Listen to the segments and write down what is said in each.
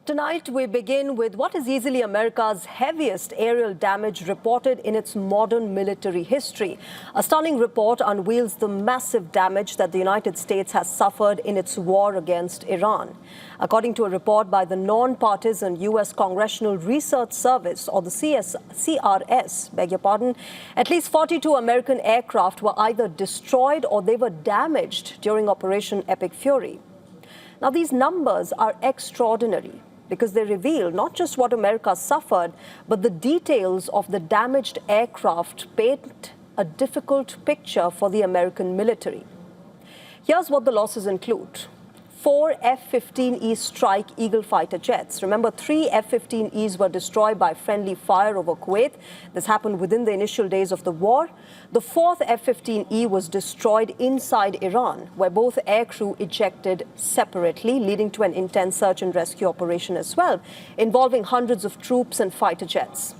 Tonight, we begin with what is easily America's heaviest aerial damage reported in its modern military history. A stunning report unveils the massive damage that the United States has suffered in its war against Iran. According to a report by the non-partisan U.S. Congressional Research Service, or the CRS, beg your pardon, at least 42 American aircraft were either destroyed or they were damaged during Operation Epic Fury. Now, these numbers are extraordinary, because they reveal not just what America suffered, but the details of the damaged aircraft paint a difficult picture for the American military. Here's what the losses include. 4 F-15E Strike Eagle fighter jets. Remember, 3 F-15Es were destroyed by friendly fire over Kuwait. This happened within the initial days of the war. The 4th F-15E was destroyed inside Iran, where both aircrew ejected separately, leading to an intense search and rescue operation as well, involving hundreds of troops and fighter jets.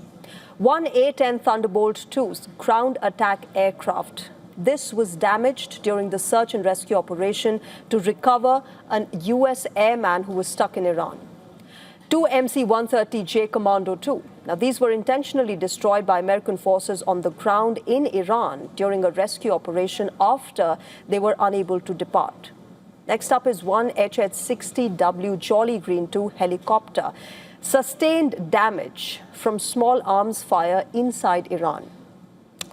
1 A-10 Thunderbolt II ground attack aircraft. This was damaged during the search and rescue operation to recover a U.S. airman who was stuck in Iran. 2 MC-130J Commando II. Now, these were intentionally destroyed by American forces on the ground in Iran during a rescue operation after they were unable to depart. Next up is 1 HH-60W Jolly Green II helicopter. Sustained damage from small arms fire inside Iran.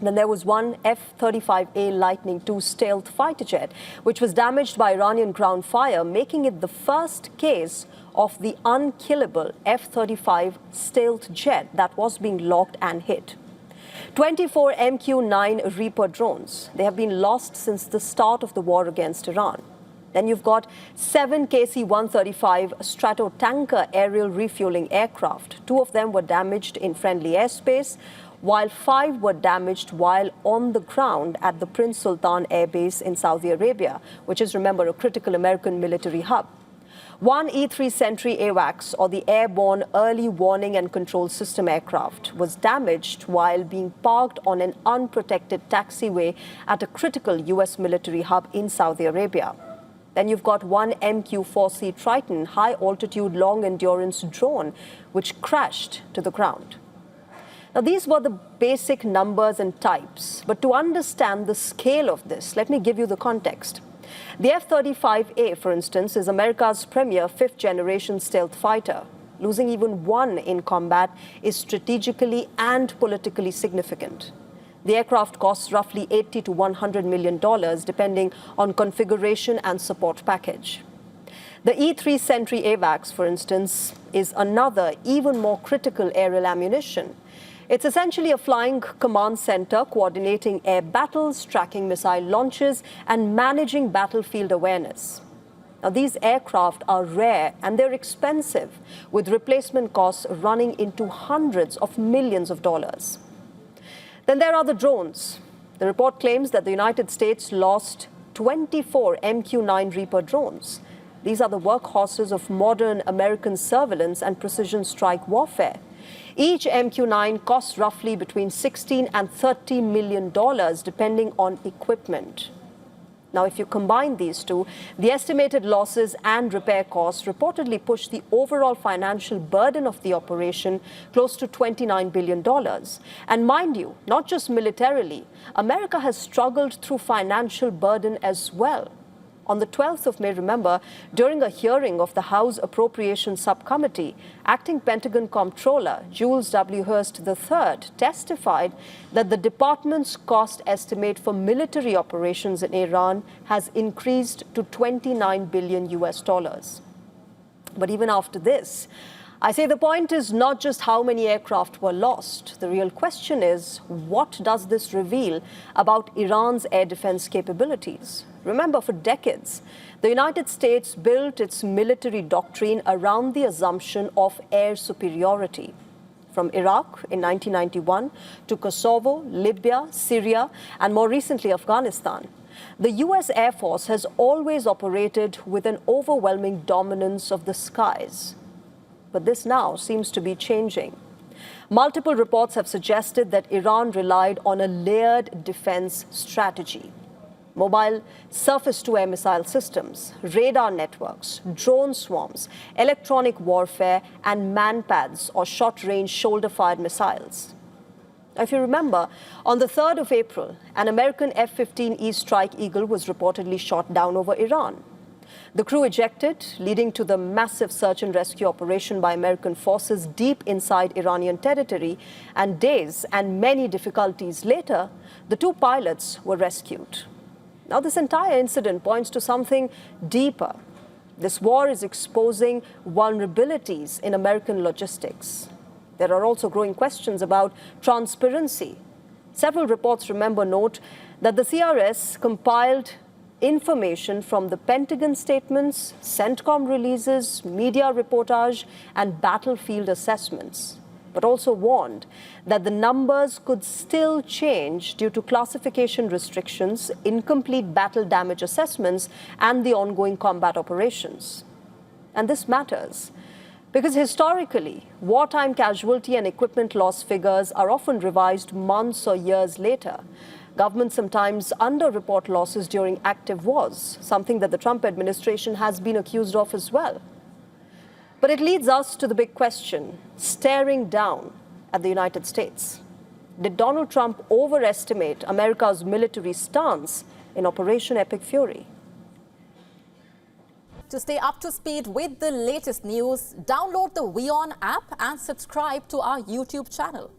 Then there was 1 F-35A Lightning II stealth fighter jet, which was damaged by Iranian ground fire, making it the first case of the unkillable F-35 stealth jet that was being locked and hit. 24 MQ-9 Reaper drones. They have been lost since the start of the war against Iran. Then you've got 7 KC-135 Stratotanker aerial refueling aircraft. 2 of them were damaged in friendly airspace, while 5 were damaged while on the ground at the Prince Sultan Air Base in Saudi Arabia, which is, remember, a critical American military hub. 1 E-3 Sentry AWACS, or the Airborne Early Warning and Control System aircraft, was damaged while being parked on an unprotected taxiway at a critical U.S. military hub in Saudi Arabia. Then you've got 1 MQ-4C Triton high-altitude long-endurance drone, which crashed to the ground. Now, these were the basic numbers and types, but to understand the scale of this, let me give you the context. The F-35A, for instance, is America's premier 5th-generation stealth fighter. Losing even one in combat is strategically and politically significant. The aircraft costs roughly $80 to $100 million, depending on configuration and support package. The E-3 Sentry AWACS, for instance, is another, even more critical aerial ammunition. It's essentially a flying command center coordinating air battles, tracking missile launches, and managing battlefield awareness. Now, these aircraft are rare and they're expensive, with replacement costs running into hundreds of millions of dollars. Then there are the drones. The report claims that the United States lost 24 MQ-9 Reaper drones. These are the workhorses of modern American surveillance and precision strike warfare. Each MQ-9 costs roughly between $16 and $30 million, depending on equipment. Now, if you combine these two, the estimated losses and repair costs reportedly push the overall financial burden of the operation close to $29 billion. And mind you, not just militarily, America has struggled through financial burden as well. On the 12th of May, remember, during a hearing of the House Appropriations Subcommittee, Acting Pentagon Comptroller Jules W. Hurst III testified that the department's cost estimate for military operations in Iran has increased to $29 billion US. But even after this, I say the point is not just how many aircraft were lost. The real question is, what does this reveal about Iran's air defense capabilities? Remember, for decades, the United States built its military doctrine around the assumption of air superiority. From Iraq in 1991 to Kosovo, Libya, Syria, and more recently Afghanistan, the U.S. Air Force has always operated with an overwhelming dominance of the skies. But this now seems to be changing. Multiple reports have suggested that Iran relied on a layered defense strategy. Mobile surface-to-air missile systems, radar networks, drone swarms, electronic warfare, and manpads or short-range shoulder-fired missiles. If you remember, on the 3rd of April, an American F-15E Strike Eagle was reportedly shot down over Iran. The crew ejected, leading to the massive search and rescue operation by American forces deep inside Iranian territory, and days and many difficulties later, the two pilots were rescued. Now, this entire incident points to something deeper. This war is exposing vulnerabilities in American logistics. There are also growing questions about transparency. Several reports, remember, note that the CRS compiled information from the Pentagon statements, CENTCOM releases, media reportage, and battlefield assessments, but also warned that the numbers could still change due to classification restrictions, incomplete battle damage assessments, and the ongoing combat operations. And this matters because historically, wartime casualty and equipment loss figures are often revised months or years later. Governments sometimes underreport losses during active wars, something that the Trump administration has been accused of as well. But it leads us to the big question, staring down at the United States. Did Donald Trump overestimate America's military stance in Operation Epic Fury? To stay up to speed with the latest news, download the WION app and subscribe to our YouTube channel.